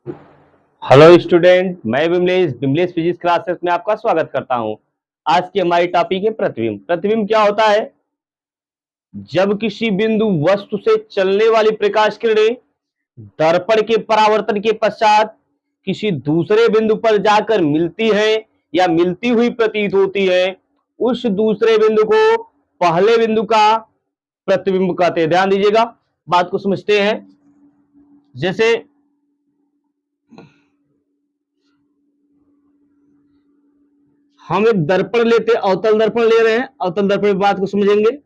Hello student, मैं Vimlesh physics classes में आपका स्वागत करता हूं। आज की हमारी टॉपिक है प्रतिबिंब। प्रतिबिंब क्या होता है? जब किसी बिंदु वस्तु से चलने वाली प्रकाश किरणें दर्पण के परावर्तन के पश्चात किसी दूसरे बिंदु पर जाकर मिलती है या मिलती हुई प्रतीत होती है, उस दूसरे बिंदु को पहले बिंदु का प्रतिबिंब कहते हैं। ध्यान दीजिएगा, बात को समझते हैं। जैसे हम एक दर्पण लेते, अवतल दर्पण ले रहे हैं। अवतल दर्पण की बात को समझेंगे।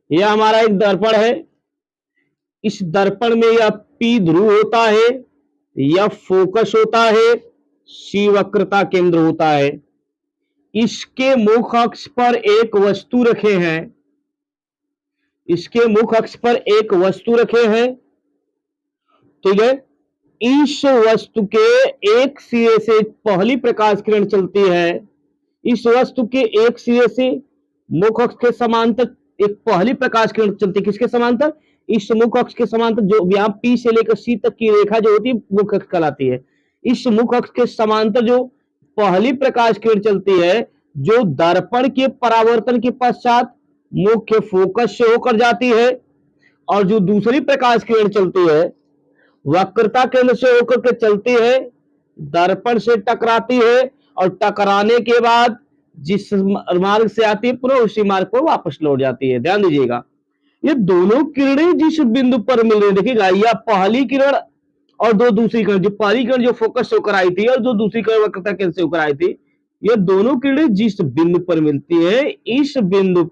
यह हमारा एक दर्पण है। इस दर्पण में यह पी ध्रुव होता है, यह फोकस होता है, सी वक्रता केंद्र होता है। इसके मुख अक्ष पर एक वस्तु रखे हैं। इसके मुख अक्ष पर एक वस्तु रखे हैं, ठीक है। इस वस्तु के एक सिरे से पहली प्रकाश किरण चलती है। इस वस्तु के एक सिरे से मुख अक्ष के समांतर एक पहली प्रकाश किरण चलती है। किसके समांतर? इस मुख अक्ष के समांतर, जो यहाँ पी से लेकर सी तक की रेखा जो होती है मुख अक्ष कहलाती है। इस मुख अक्ष के समांतर जो पहली प्रकाश किरण चलती है, जो दर्पण के परावर्तन के पश्चात मुख्य फोकस से होकर जाती है, और जो दूसरी प्रकाश किरण चलती है वक्रता केंद्र से होकर के चलती है, दर्पण से टकराती है, और टकराने के बाद जिस मार्ग से आती है पुनः उसी मार्ग पर वापस लौट जाती है। ध्यान दीजिएगा, ये दोनों किरणें जिस बिंदु पर मिल रही है, देखिएगा, यह पहली किरण और दो दूसरी किरण, जो पहली किरण जो फोकस से होकर आई थी और जो दूसरी किरण वक्रता केंद्र से होकर आई थी, ये दोनों किरणें जिस बिंदु पर मिलती है, इस बिंदु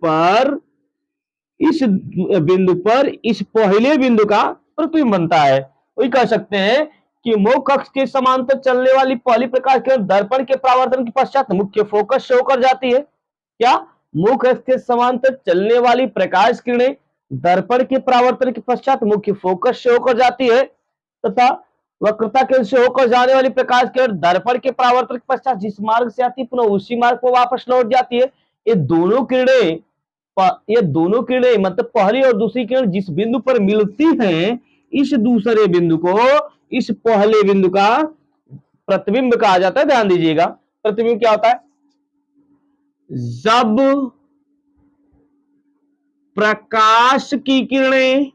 पर इस पहले बिंदु का प्रतिबिंब बनता है। वही कह सकते हैं कि मुख अक्ष के समांतर चलने वाली पहली प्रकाश किरण दर्पण के परावर्तन के पश्चात मुख्य फोकस से होकर जाती है। क्या? मुख अक्ष के समांतर चलने वाली प्रकाश किरणें दर्पण के परावर्तन के पश्चात मुख्य फोकस से होकर जाती है, तथा वक्रता केंद्र से होकर जाने वाली प्रकाश किरण दर्पण के परावर्तन के पश्चात जिस मार्ग से आती है पुनः उसी मार्ग पर वापस लौट जाती है। ये दोनों किरणें मतलब पहली और दूसरी किरण जिस बिंदु पर मिलती हैं, इस दूसरे बिंदु को इस पहले बिंदु का प्रतिबिंब कहा जाता है। ध्यान दीजिएगा, प्रतिबिंब क्या होता है? जब प्रकाश की किरणें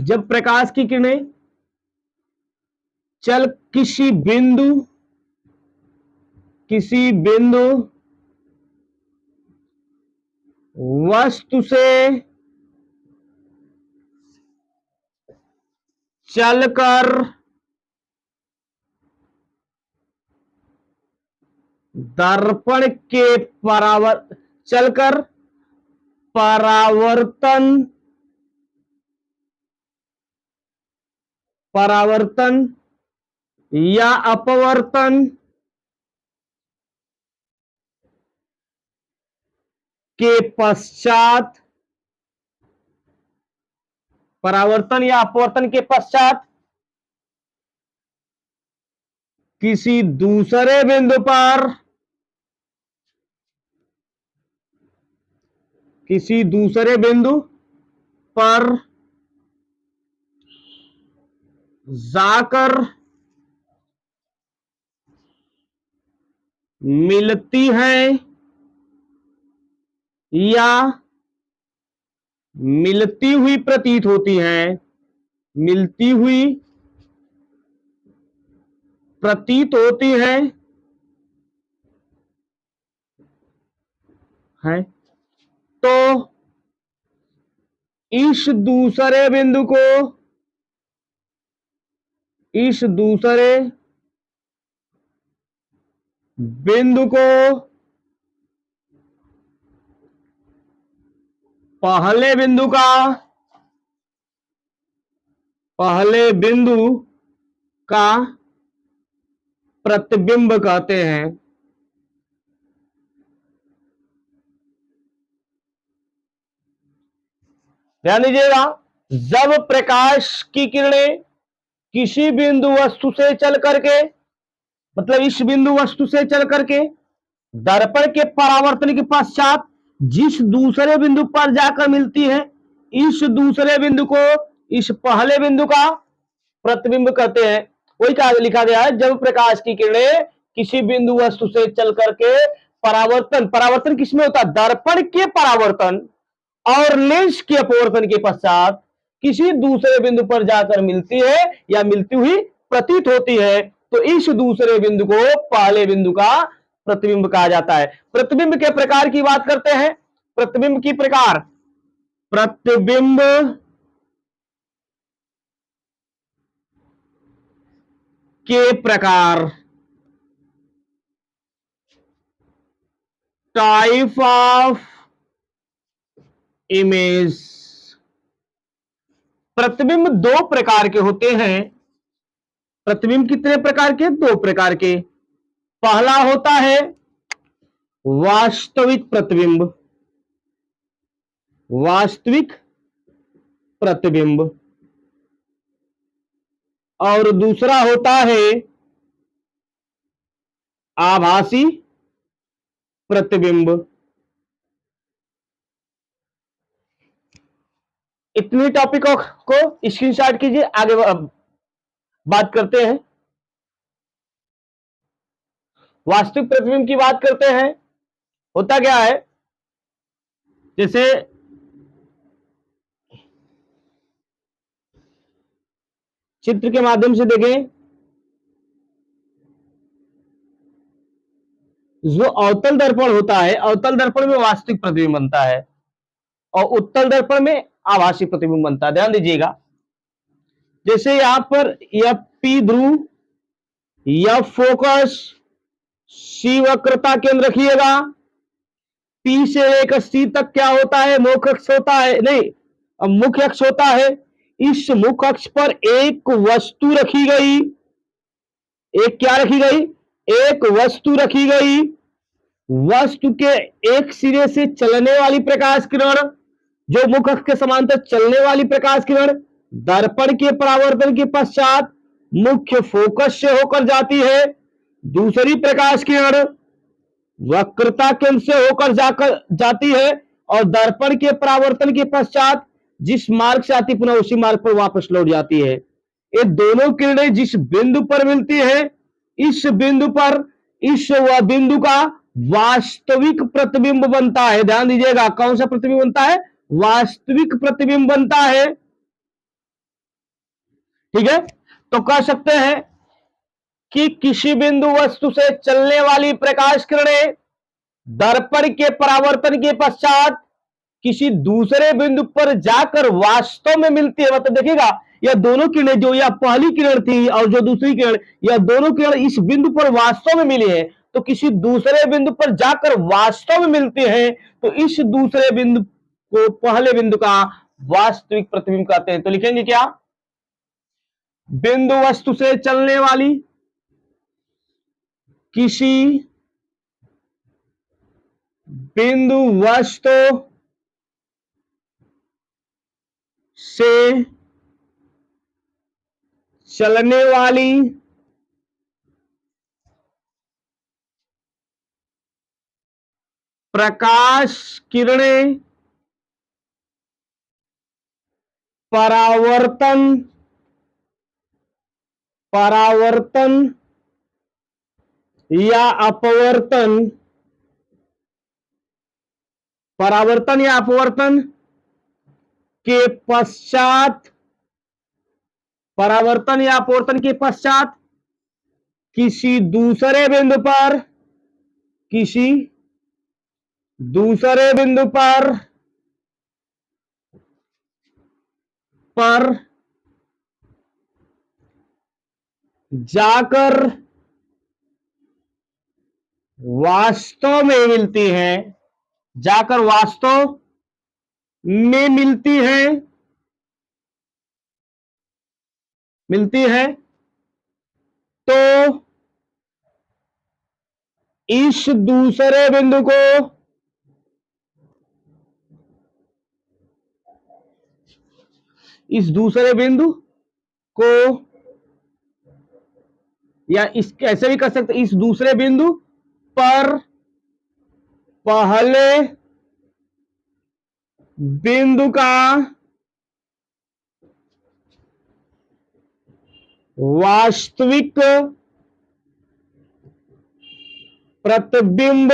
जब प्रकाश की किरणें चल किसी बिंदु वस्तु से चलकर दर्पण के परावर्तन या अपवर्तन के पश्चात किसी दूसरे बिंदु पर जाकर मिलती हैं या मिलती हुई प्रतीत होती हैं, हैं तो इस दूसरे बिंदु को पहले बिंदु का प्रतिबिंब कहते हैं। ध्यान दीजिएगा, जब प्रकाश की किरणें किसी बिंदु वस्तु से चल करके, मतलब इस बिंदु वस्तु से चल करके दर्पण के परावर्तन के पश्चात जिस दूसरे बिंदु पर जाकर मिलती है, इस दूसरे बिंदु को इस पहले बिंदु का प्रतिबिंब कहते हैं। वही कहा लिखा गया है, जब प्रकाश की किरणें किसी बिंदु वस्तु से चल करके परावर्तन किसमें होता है? दर्पण के परावर्तन और लेंस के अपवर्तन के पश्चात किसी दूसरे बिंदु पर जाकर मिलती है या मिलती हुई प्रतीत होती है, तो इस दूसरे बिंदु को पहले बिंदु का प्रतिबिंब कहा जाता है। प्रतिबिंब के प्रकार की बात करते हैं। प्रतिबिंब की प्रकार, प्रतिबिंब के प्रकार, टाइप ऑफ इमेज। प्रतिबिंब दो प्रकार के होते हैं। प्रतिबिंब कितने प्रकार के? दो प्रकार के। पहला होता है वास्तविक प्रतिबिंब, वास्तविक प्रतिबिंब, और दूसरा होता है आभासी प्रतिबिंब। इतनी टॉपिकों को स्क्रीनशॉट कीजिए, आगे बात करते हैं। वास्तविक प्रतिबिंब की बात करते हैं। होता क्या है, जैसे चित्र के माध्यम से देखें, जो अवतल दर्पण होता है, अवतल दर्पण में वास्तविक प्रतिबिंब बनता है और उत्तल दर्पण में आभासी प्रतिबिंब बनता है। ध्यान दीजिएगा, जैसे यहां पर यह पी ध्रुव, यह फोकस, सी वक्रता केंद्र रखिएगा। पी से लेकर सी तक क्या होता है? मुख्य अक्ष होता है, नहीं मुख्य अक्ष होता है। इस मुख्य अक्ष पर एक वस्तु रखी गई, एक क्या रखी गई? एक वस्तु रखी गई। वस्तु के एक सिरे से चलने वाली प्रकाश किरण, जो मुख्य अक्ष के समांतर चलने वाली प्रकाश किरण, दर्पण के परावर्तन के पश्चात मुख्य फोकस से होकर जाती है। दूसरी प्रकाश किरण वक्रता केंद्र से होकर जाती है और दर्पण के परावर्तन के पश्चात जिस मार्ग से आती, पुनः उसी मार्ग पर वापस लौट जाती है। ये दोनों किरणें जिस बिंदु पर मिलती है, इस बिंदु पर इस बिंदु का वास्तविक प्रतिबिंब बनता है। ध्यान दीजिएगा, कौन सा प्रतिबिंब बनता है? वास्तविक प्रतिबिंब बनता है। ठीक है, तो कह सकते हैं कि किसी बिंदु वस्तु से चलने वाली प्रकाश किरणें दर्पण के परावर्तन के पश्चात किसी दूसरे बिंदु पर जाकर वास्तव में मिलती है। मतलब देखिएगा, यह दोनों किरणें, जो यह पहली किरण थी और जो दूसरी किरण, यह दोनों किरण इस बिंदु पर वास्तव में मिली है, तो किसी दूसरे बिंदु पर जाकर वास्तव में मिलती है, तो इस दूसरे बिंदु को पहले बिंदु का वास्तविक प्रतिबिंब कहते हैं। तो लिखेंगे क्या? बिंदु वस्तु से चलने वाली किसी बिंदु वस्तु से चलने वाली प्रकाश किरणें परावर्तन या अपवर्तन, परावर्तन या अपवर्तन के पश्चात, परावर्तन या अपवर्तन के पश्चात किसी दूसरे बिंदु पर, किसी दूसरे बिंदु पर जाकर वास्तव में मिलती है, जाकर वास्तव में मिलती है, तो इस दूसरे बिंदु को या इस कैसे भी कर सकते, इस दूसरे बिंदु पर पहले बिंदु का वास्तविक प्रतिबिंब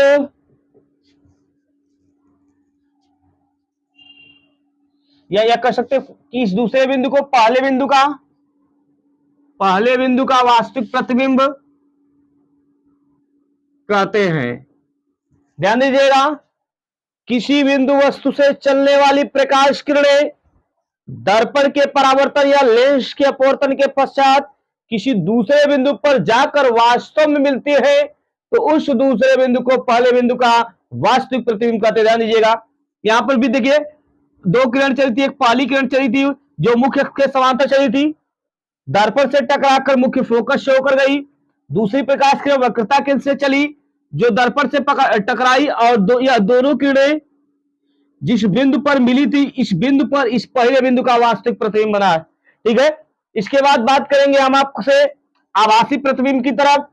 या कह सकते हैं कि इस दूसरे बिंदु को पहले बिंदु का वास्तविक प्रतिबिंब कहते हैं। ध्यान दीजिएगा, किसी बिंदु वस्तु से चलने वाली प्रकाश किरणें दर्पण के परावर्तन या लेंस के अपवर्तन के पश्चात किसी दूसरे बिंदु पर जाकर वास्तव में मिलती है, तो उस दूसरे बिंदु को पहले बिंदु का वास्तविक प्रतिबिंब कहते हैं। ध्यान दीजिएगा, यहां पर भी देखिए दो किरण चली थी, एक पहली किरण चली थी जो मुख्य अक्ष के समांतर चली थी, दर्पण से टकराकर मुख्य फोकस से होकर गई। दूसरी प्रकाश किरण वक्रता केंद्र से चली जो दर्पण से टकराई और दोनों किरणें जिस बिंदु पर मिली थी, इस बिंदु पर इस पहले बिंदु का वास्तविक प्रतिबिंब बना है। ठीक है, इसके बाद बात करेंगे हम आपसे आभासी प्रतिबिंब की तरफ।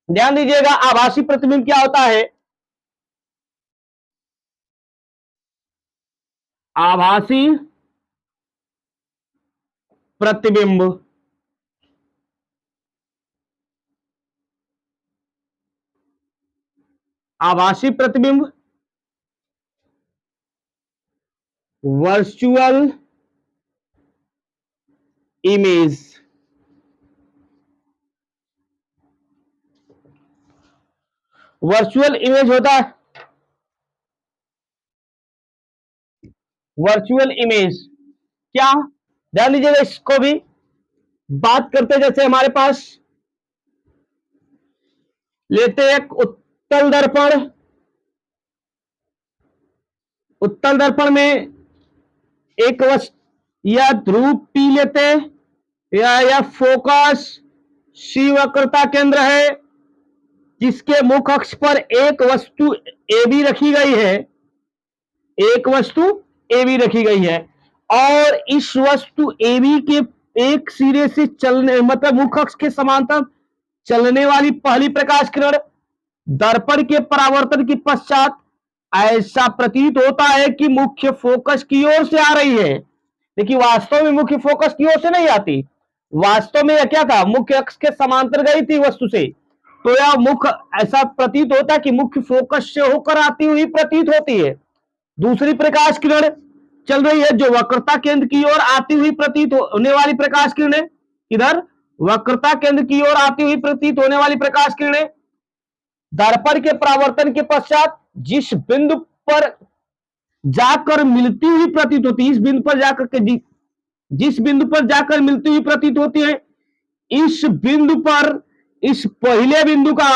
ध्यान दीजिएगा, आभासी प्रतिबिंब क्या होता है? आभासी प्रतिबिंब वर्चुअल इमेज होता है। वर्चुअल इमेज क्या? ध्यान दीजिएगा, इसको भी बात करते जैसे हमारे पास लेते एक उत्तल दर्पण में एक वस्तु या ध्रुव पी लेते या फोकस सी वक्रता केंद्र है जिसके मुख्य अक्ष पर एक वस्तु ए बी रखी गई है और इस वस्तु ए बी के एक सिरे से चलने मतलब मुख्य अक्ष के समांतर चलने वाली पहली प्रकाश किरण दर्पण के परावर्तन के पश्चात ऐसा प्रतीत होता है कि मुख्य फोकस की ओर से आ रही है, लेकिन वास्तव में मुख्य फोकस की ओर से नहीं आती। वास्तव में यह क्या था? मुख्य अक्ष के समांतर गई थी वस्तु से, तो यह मुख्य ऐसा प्रतीत होता है कि मुख्य फोकस से होकर आती हुई प्रतीत होती है। दूसरी प्रकाश किरण चल रही है जो वक्रता केंद्र की ओर आती हुई प्रतीत होने वाली प्रकाश किरणें, इधर वक्रता केंद्र की ओर आती हुई प्रतीत होने वाली प्रकाश किरणें दर्पण के परावर्तन के पश्चात जिस बिंदु पर जाकर मिलती हुई प्रतीत होती है, इस बिंदु पर जाकर के जिस बिंदु पर जाकर मिलती हुई प्रतीत होती है, इस बिंदु पर इस पहले बिंदु का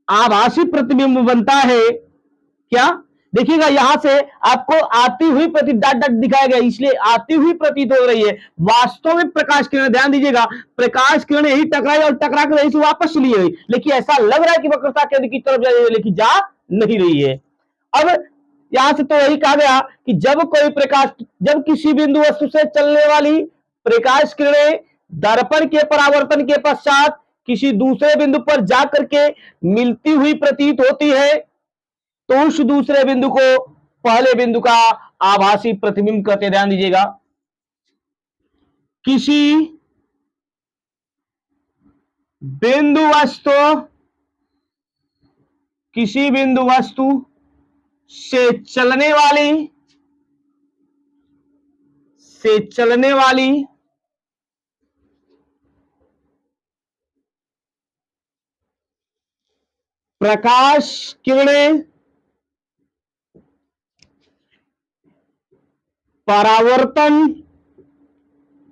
आभासी प्रतिबिंब बनता है। क्या? देखिएगा, यहां से आपको आती हुई प्रतीत डॉट डॉट दिखाया गया, इसलिए आती हुई प्रतीत हो रही है। वास्तव में प्रकाश किरण, ध्यान दीजिएगा, प्रकाश किरण यही टकराई और टकरा कर यही से वापस चली गई, लेकिन ऐसा लग रहा है कि वक्रता केंद्र की तरफ जा रही है, लेकिन जा नहीं रही है। अब यहां से तो यही कहा गया कि जब किसी बिंदु वस्तु से चलने वाली प्रकाश किरणें दर्पण के परावर्तन के पश्चात किसी दूसरे बिंदु पर जाकर के मिलती हुई प्रतीत होती है, तो उस दूसरे बिंदु को पहले बिंदु का आभासी प्रतिबिंब कहते हैं। ध्यान दीजिएगा, किसी बिंदु वस्तु से चलने वाली प्रकाश किरणें परावर्तन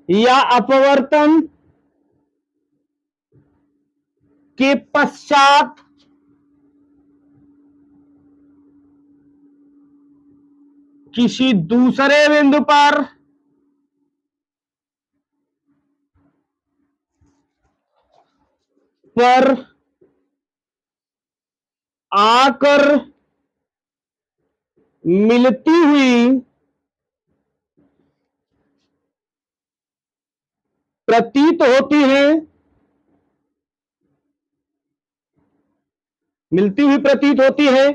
या अपवर्तन के पश्चात किसी दूसरे बिंदु पर आकर मिलती हुई प्रतीत होती है,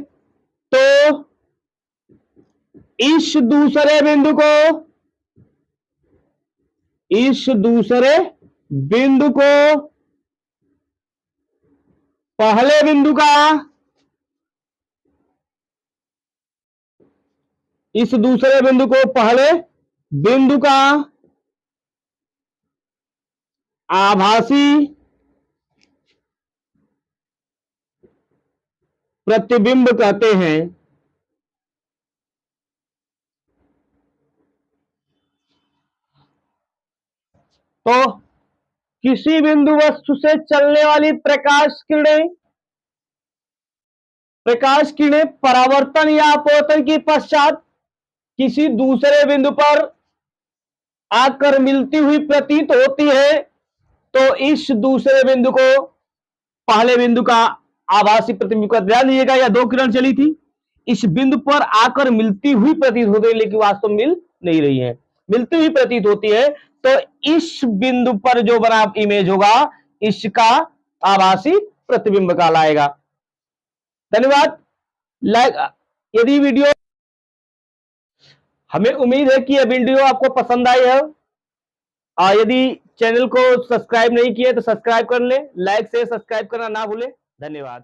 तो इस दूसरे बिंदु को पहले बिंदु का, इस दूसरे बिंदु को पहले बिंदु का आभासी प्रतिबिंब कहते हैं। तो किसी बिंदु वस्तु से चलने वाली प्रकाश किरणें परावर्तन या अपवर्तन के पश्चात किसी दूसरे बिंदु पर आकर मिलती हुई प्रतीत होती है, तो इस दूसरे बिंदु को पहले बिंदु का आभासी प्रतिबिंब का, ध्यान दीजिएगा यह दो किरण चली थी, इस बिंदु पर आकर मिलती हुई प्रतीत होती है, लेकिन वास्तव में मिल नहीं रही है, मिलती हुई प्रतीत होती है। तो इस बिंदु पर जो बना इमेज होगा इसका आभासी प्रतिबिंब कहलाएगा। धन्यवाद। यदि वीडियो, हमें उम्मीद है कि यह वीडियो आपको पसंद आई है। यदि चैनल को सब्सक्राइब नहीं किए तो सब्सक्राइब कर लें, लाइक से सब्सक्राइब करना ना भूलें। धन्यवाद।